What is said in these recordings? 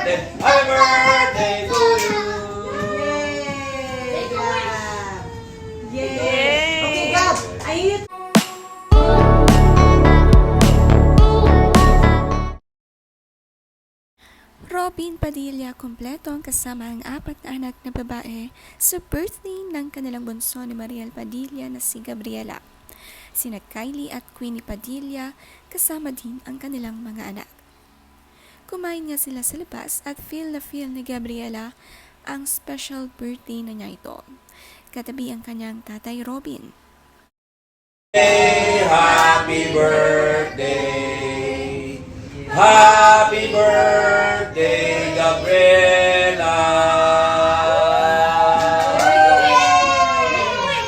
Happy birthday to you. Yay! Gab! Yay! Okay, Gab! Ayun! Robin Padilla kompleto ang kasama ang 4 na anak na babae sa birthday ng kanilang bunso ni Mariel Padilla na si Gabriela. Sina Kylie at Queenie Padilla kasama din ang kanilang mga anak. Kumain nga sila sa labas at feel na feel ni Gabriela ang special birthday na niya ito. Katabi ang kanyang tatay Robin. Happy birthday. Happy birthday, Gabriela.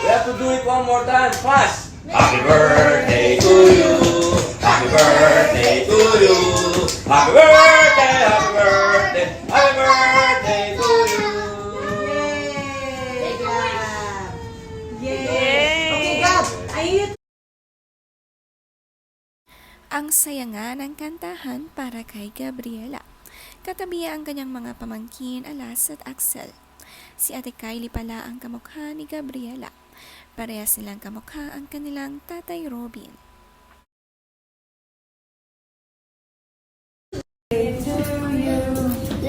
We have to do it one more time, fast. Happy birthday to you. Happy birthday to you. Happy birthday, happy birthday, happy birthday to you. Yay! Gab! Yay! Okay, Gab! Ayun! Ang saya nga ng kantahan para kay Gabriela. Katabi ang kanyang mga pamangkin Alas at Axel. Si Ate Kylie pala ang kamukha ni Gabriela. Pareha silang kamukha ang kanilang tatay Robin.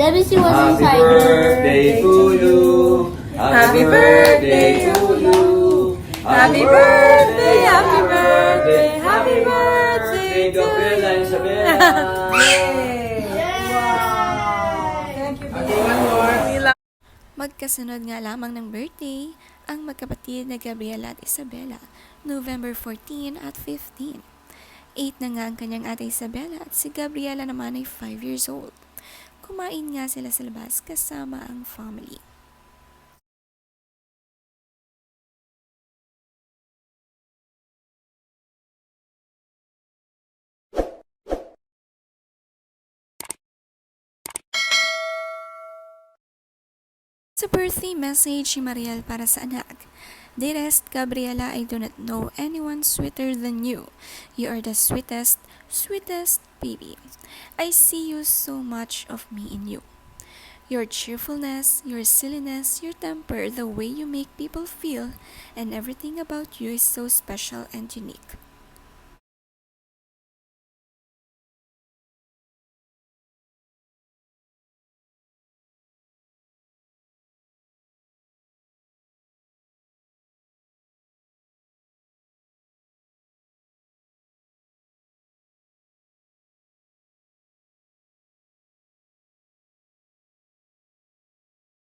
Let me see what's Happy inside. birthday to you. Happy birthday to you. Happy birthday, happy birthday, happy birthday, Gabriela Isabela. Yay! Wow! Thank you, Gab. Magkasunod nga lamang ng birthday ang magkapatid na Gabriela at Isabela, November 14 at 15. 8 na nga ang kanyang ate Isabela at si Gabriela naman ay 5 years old. Kumain nga sila sa labas kasama ang family. Sa birthday message ni Mariel para sa anak, Dearest Gabriela, I do not know anyone sweeter than you. You are the sweetest, sweetest baby. I see you so much of me in you. Your cheerfulness, your silliness, your temper, the way you make people feel, and everything about you is so special and unique.